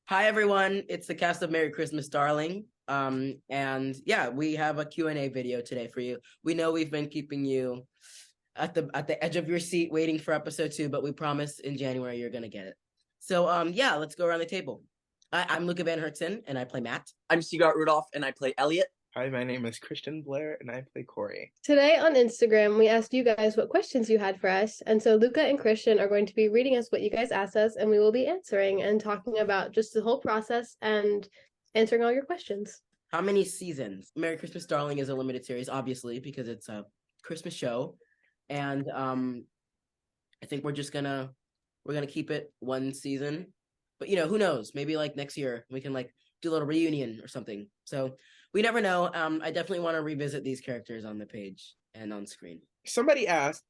Hi everyone, it's the cast of Merry Christmas, Darling. And yeah, we have a Q&A video today for you. We know we've been keeping you at the edge of your seat waiting for episode 2, but we promise in January you're gonna get it. So yeah, let's go around the table. I'm Luca Van Hertzen and I play Matt. I'm Sigart Rudolph and I play Elliot. Hi, my name is Christian Blair and I play Corey. Today on Instagram, we asked you guys what questions you had for us. And so Luca and Christian are going to be reading us what you guys asked us, and we will be answering and talking about just the whole process and answering all your questions. How many seasons? Merry Christmas, Darling is a limited series, obviously, because it's a Christmas show. And I think we're gonna keep it one season. But who knows? Maybe like next year we can like do a little reunion or something. So we never know. I definitely want to revisit these characters on the page and on screen. Somebody asked,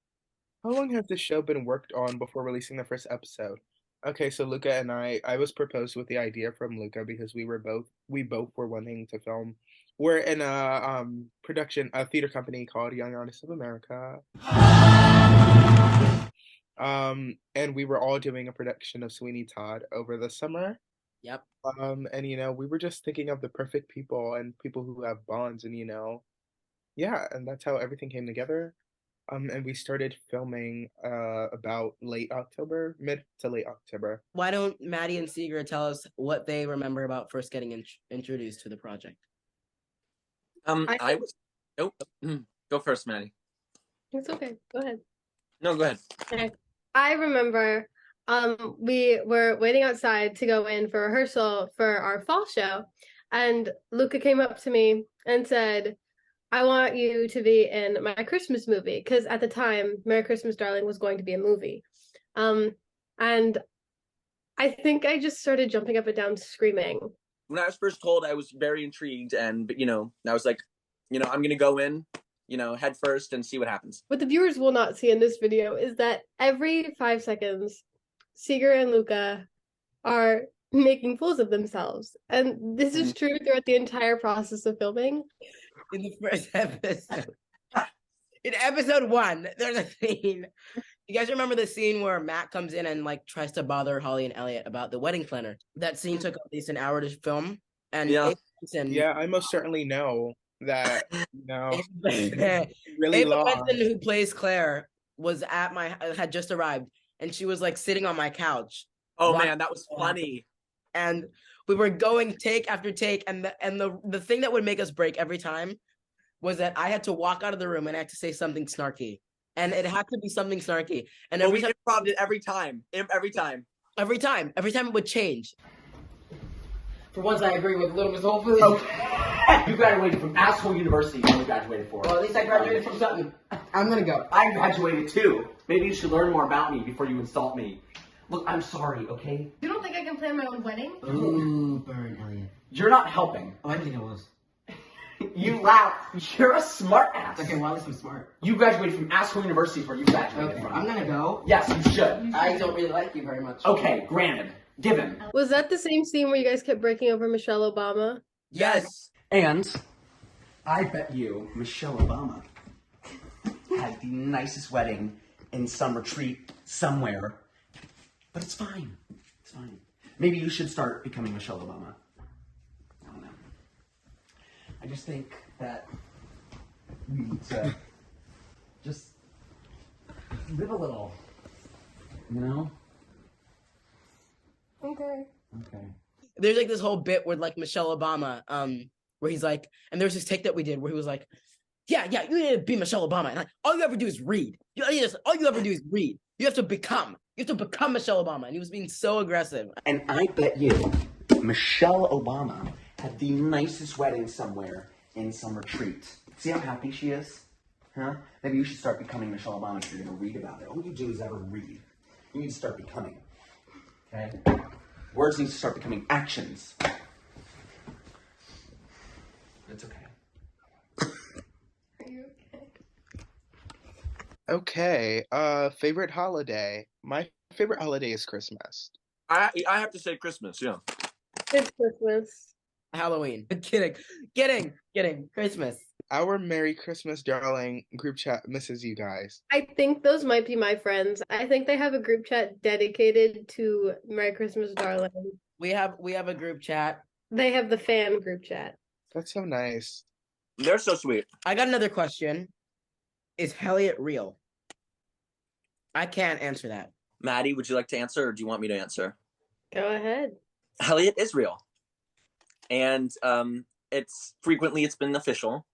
how long has this show been worked on before releasing the first episode? Okay, so Luca and I was proposed with the idea from Luca because we both were wanting to film. We're in a theater company called Young Artists of America. And we were all doing a production of Sweeney Todd over the summer. Yep. And we were just thinking of the perfect people and people who have bonds, and yeah, and that's how everything came together. And we started filming about mid to late October. Why don't Maddie and Seeger tell us what they remember about first getting introduced to the project? Go first, Maddie. It's okay. Go ahead. No, go ahead. Okay. I remember we were waiting outside to go in for rehearsal for our fall show, and Luca came up to me and said, I want you to be in my Christmas movie, because at the time, Merry Christmas, Darling was going to be a movie. And I think I just started jumping up and down screaming. When I was first told, I was very intrigued, but I was like, I'm gonna go in, head first and see what happens. What the viewers will not see in this video is that every 5 seconds, Seeger and Luca are making fools of themselves. And this is true throughout the entire process of filming. In the first episode. In episode 1, there's a scene. You guys remember the scene where Matt comes in and like tries to bother Holly and Elliot about the wedding planner? That scene took at least an hour to film. And yeah, yeah, I most certainly know that. Really Ava long. Benson, who plays Claire, had just arrived, and she was like sitting on my couch. Oh man, that was funny. And we were going take after take, and the thing that would make us break every time was that I had to walk out of the room and I had to say something snarky, and it had to be something snarky. And we improv it every time. Every time it would change. For once, I agree with Little Miss Hopefully. You graduated from Asshole University. You graduated for. Well, at least I graduated from something. I'm gonna go. I graduated too. Maybe you should learn more about me before you insult me. Look, I'm sorry, okay? You don't think I can plan my own wedding? Ooh, burn, Elliot. You're not helping. Oh, I didn't think I was. You laugh. You're a smart ass. Okay, well, at least I'm smart. You graduated from Asshole University where you graduated Okay, from. I'm gonna go. Yes, you should. I don't really like you very much. Okay, granted. Given. Was that the same scene where you guys kept breaking over Michelle Obama? Yes. And I bet you Michelle Obama had the nicest wedding in some retreat somewhere. But it's fine. It's fine. Maybe you should start becoming Michelle Obama. I don't know. I just think that we need to just live a little. Okay. Okay. There's like this whole bit with like Michelle Obama, where he's like, and there's this take that we did where he was like, yeah, you need to be Michelle Obama. And like, all you ever do is read. All you ever do is read. You have to become Michelle Obama. And he was being so aggressive. And I bet you Michelle Obama had the nicest wedding somewhere in some retreat. See how happy she is? Huh? Maybe you should start becoming Michelle Obama if you're going to read about it. All you do is ever read. You need to start becoming. Okay? Words need to start becoming actions. It's okay. Are you Okay, okay? favorite holiday. My favorite holiday is Christmas. I have to say Christmas, yeah. It's Christmas. Halloween. Kidding. Christmas. Our Merry Christmas, Darling group chat misses you guys. I think those might be my friends. I think they have a group chat dedicated to Merry Christmas, Darling. We have a group chat. They have the fan group chat. That's so nice. They're so sweet. I got another question. Is Elliot real? I can't answer that. Maddie, would you like to answer, or do you want me to answer? Go ahead. Elliot is real, and it's been official,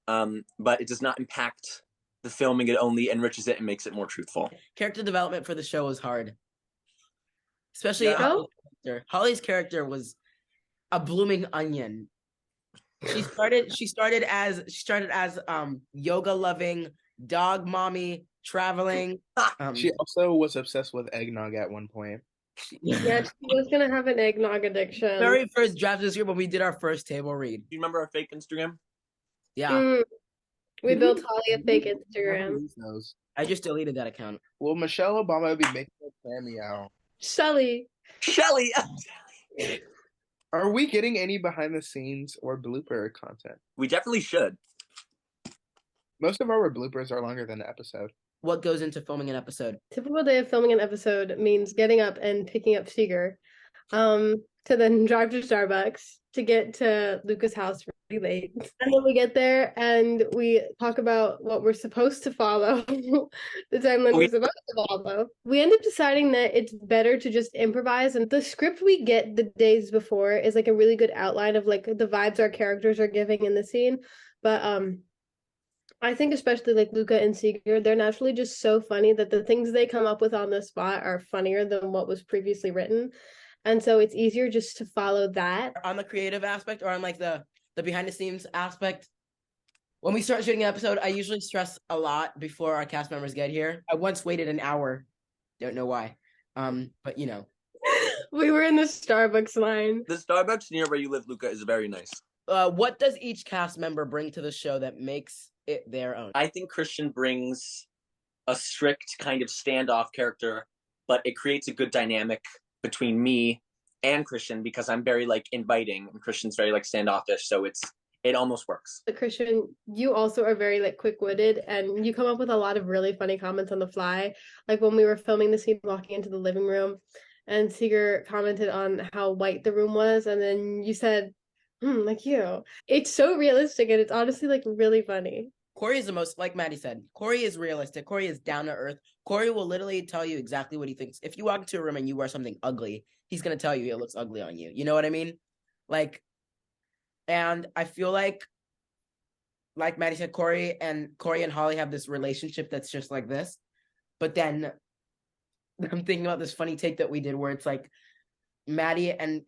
but it does not impact the filming. It only enriches it and makes it more truthful. Character development for the show was hard, especially Yeah. Holly's character. Holly's character was a blooming onion. She started as yoga loving dog mommy traveling. She also was obsessed with eggnog at one point. Yeah, she was gonna have an eggnog addiction. Very first draft this year when we did our first table read. Do you remember our fake Instagram? Yeah, We built Holly a fake Never Instagram. use those. I just deleted that account. Well, Michelle Obama would be making a cameo. Shelly. Shelly. Are we getting any behind the scenes or blooper content? We definitely should. Most of our bloopers are longer than an episode. What goes into filming an episode? Typical day of filming an episode means getting up and picking up Seeger, to then drive to Starbucks to get to Luca's house really late. And then we get there and we talk about what we're supposed to follow, the timeline we're supposed to follow. We end up deciding that it's better to just improvise, and the script we get the days before is like a really good outline of like the vibes our characters are giving in the scene. But I think especially like Luca and Seeger, they're naturally just so funny that the things they come up with on the spot are funnier than what was previously written. And so it's easier just to follow that. On the creative aspect or on like the behind the scenes aspect? When we start shooting an episode, I usually stress a lot before our cast members get here. I once waited an hour. Don't know why. But you know. We were in the Starbucks line. The Starbucks near where you live, Luca, is very nice. What does each cast member bring to the show that makes it their own? I think Christian brings a strict kind of standoff character, but it creates a good dynamic between me and Christian because I'm very like inviting and Christian's very like standoffish, so it almost works. Christian, you also are very like quick-witted and you come up with a lot of really funny comments on the fly. Like when we were filming the scene walking into the living room and Seeger commented on how white the room was, and then you said, like you. It's so realistic and it's honestly like really funny. Corey is the most, like Maddie said, Corey is realistic. Corey is down to earth. Corey will literally tell you exactly what he thinks. If you walk into a room and you wear something ugly, he's going to tell you it looks ugly on you. You know what I mean? Like, and I feel like Maddie said, Corey and Holly have this relationship that's just like this. But then I'm thinking about this funny take that we did where it's like, Maddie and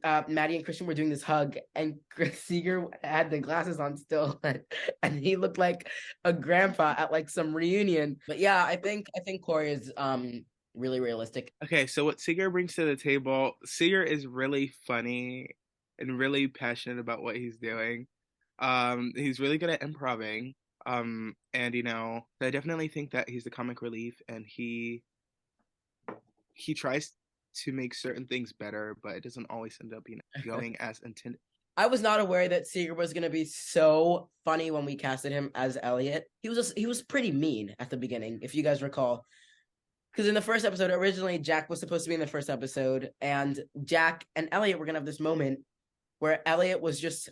Christian were doing this hug, and Seeger had the glasses on still, and he looked like a grandpa at like some reunion. But yeah, I think Corey is really realistic. Okay, so what Seeger brings to the table, Seeger is really funny and really passionate about what he's doing. He's really good at improvising. And you know, I definitely think that he's the comic relief, and he tries to make certain things better, but it doesn't always end up, you know, going as intended. I was not aware that Seeger was gonna be so funny when we casted him as Elliot. He was pretty mean at the beginning, if you guys recall. Because in the first episode, originally Jack was supposed to be in the first episode, and Jack and Elliot were gonna have this moment where Elliot was just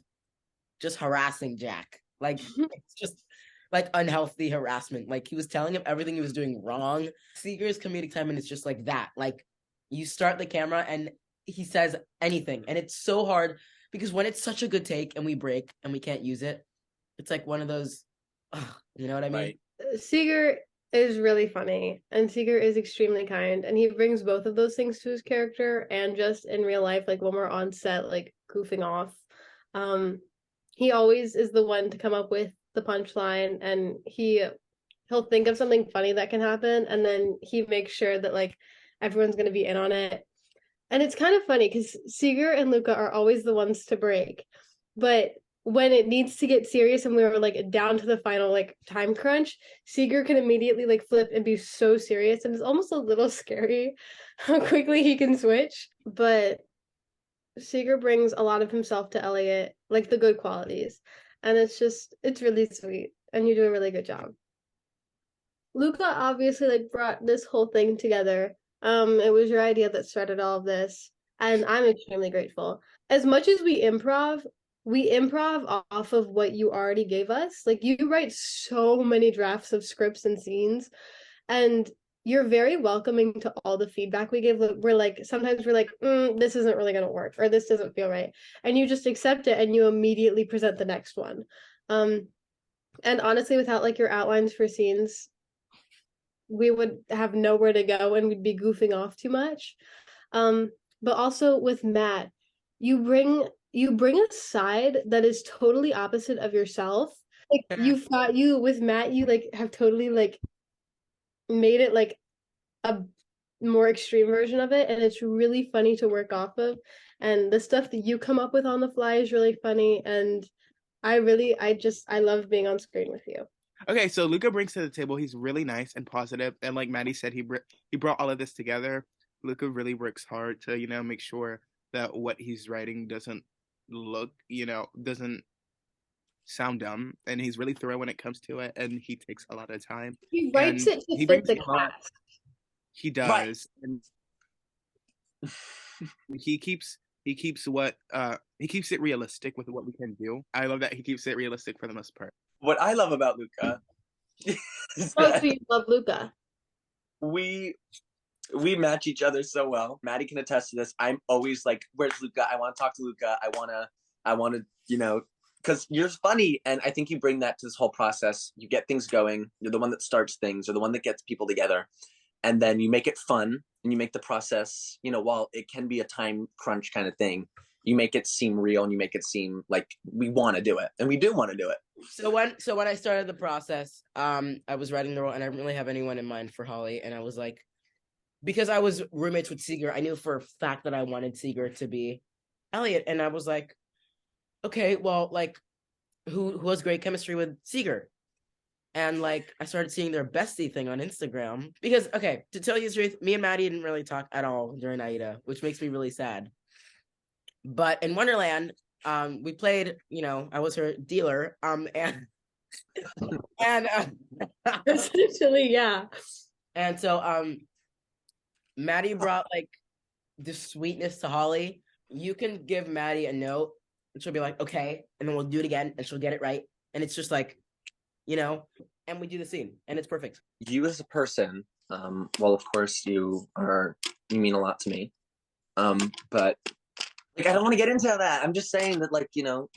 harassing Jack. Like it's just like unhealthy harassment. Like he was telling him everything he was doing wrong. Seeger's comedic timing is just like that. Like you start the camera and he says anything. And it's so hard because when it's such a good take and we break and we can't use it, it's like one of those, you know what I mean? Right. Seeger is really funny and Seeger is extremely kind, and he brings both of those things to his character and just in real life, like when we're on set, like goofing off. He always is the one to come up with the punchline, and he'll think of something funny that can happen, and then he makes sure that like everyone's going to be in on it. And it's kind of funny because Seeger and Luca are always the ones to break, but when it needs to get serious and we were like down to the final like time crunch, Seeger can immediately like flip and be so serious, and it's almost a little scary how quickly he can switch. But Seeger brings a lot of himself to Elliot, like the good qualities, and it's really sweet, and you do a really good job. Luca obviously like brought this whole thing together. It was your idea that started all of this. and I'm extremely grateful. As much as we improv off of what you already gave us. Like you write so many drafts of scripts and scenes, and you're very welcoming to all the feedback we give. We're like, sometimes we're like, this isn't really going to work, or this doesn't feel right. And you just accept it and you immediately present the next one. And honestly, without like your outlines for scenes, we would have nowhere to go and we'd be goofing off too much. But also with Matt, you bring a side that is totally opposite of yourself. Like you with Matt, you like have totally like made it like a more extreme version of it, and it's really funny to work off of. And the stuff that you come up with on the fly is really funny, and I love being on screen with you. Okay, so Luca brings to the table. He's really nice and positive, and like Maddie said, he brought all of this together. Luca really works hard to make sure that what he's writing doesn't doesn't sound dumb, and he's really thorough when it comes to it, and he takes a lot of time. He writes And it to he fit brings the it home. class. He does, Right. and he keeps it realistic with what we can do. I love that he keeps it realistic for the most part. What I love about Luca is Oh, that so you love Luca. we match each other so well. Maddie can attest to this. I'm always like, "Where's Luca? I want to talk to Luca. I wanna, because you're funny, and I think you bring that to this whole process. You get things going. You're the one that starts things, or the one that gets people together, and then you make it fun, and you make the process. While it can be a time crunch kind of thing, you make it seem real, and you make it seem like we want to do it, and we do want to do it. So when I started the process, I was writing the role, and I didn't really have anyone in mind for Holly, and I was like, because I was roommates with Seeger, I knew for a fact that I wanted Seeger to be Elliot, and I was like, okay, well, like, who has great chemistry with Seeger? And like, I started seeing their bestie thing on Instagram because, okay, to tell you the truth, me and Maddie didn't really talk at all during Aida, which makes me really sad. But in Wonderland, we played, I was her dealer, and Essentially, yeah. and so Maddie brought like this sweetness to Holly. You can give Maddie a note and she'll be like, okay, and then we'll do it again and she'll get it right. And it's just like, and we do the scene and it's perfect. You as a person, well, of course you mean a lot to me. But like, I don't want to get into that. I'm just saying that, like, you're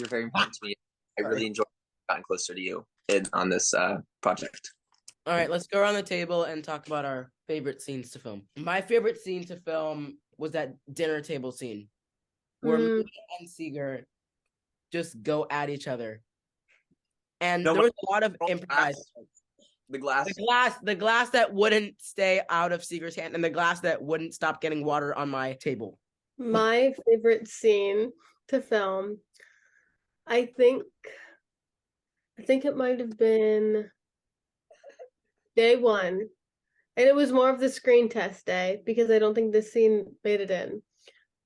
very important to me. I really enjoy getting closer to you on this project. All right, let's go around the table and talk about our favorite scenes to film. My favorite scene to film was that dinner table scene where me and Seeger just go at each other. And there was a lot of improvised. The glass that wouldn't stay out of Seeger's hand, and the glass that wouldn't stop getting water on my table. My favorite scene to film, I think it might have been day one. And it was more of the screen test day because I don't think this scene made it in.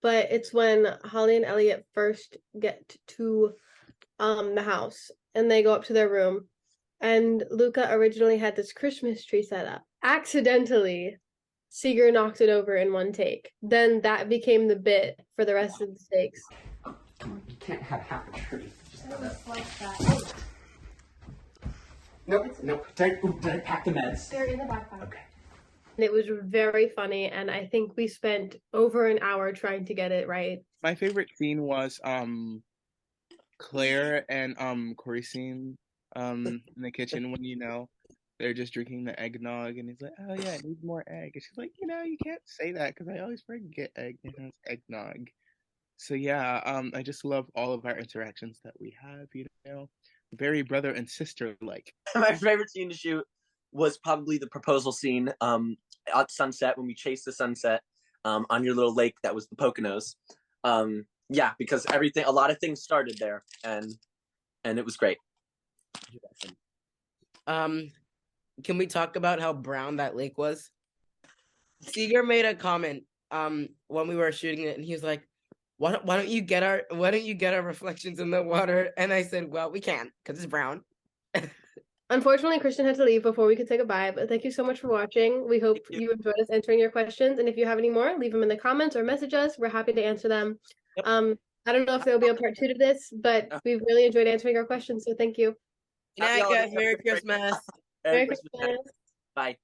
But it's when Holly and Elliot first get to the house and they go up to their room. And Luca originally had this Christmas tree set up. Accidentally, Seeger knocked it over in one take. Then that became the bit for the rest of the takes. Come on, you can't have half a tree. Nope. Did I pack the meds? They're in the backpack. Okay. And it was very funny, and I think we spent over an hour trying to get it right. My favorite scene was Claire and Corey scene in the kitchen when they're just drinking the eggnog, and he's like, oh yeah, it needs more egg, and she's like, you can't say that because I always forget egg, it's eggnog. So yeah, I just love all of our interactions that we have, very brother and sister like. My favorite scene to shoot was probably the proposal scene at sunset, when we chased the sunset on your little lake that was the Poconos. Yeah, because a lot of things started there, and it was great. Can we talk about how brown that lake was? Seeger made a comment when we were shooting it, and he was like, why don't you get our reflections in the water? And I said, well, we can't because it's brown. Unfortunately, Christian had to leave before we could say goodbye, but thank you so much for watching. We hope Thank you. you enjoyed us answering your questions. And if you have any more, leave them in the comments or message us. We're happy to answer them. Yep. I don't know if there'll be a part 2 to this, but we've really enjoyed answering your questions. So thank you. Good night, Happy guys. holidays. Merry Christmas. Merry Merry Christmas. Christmas. Bye.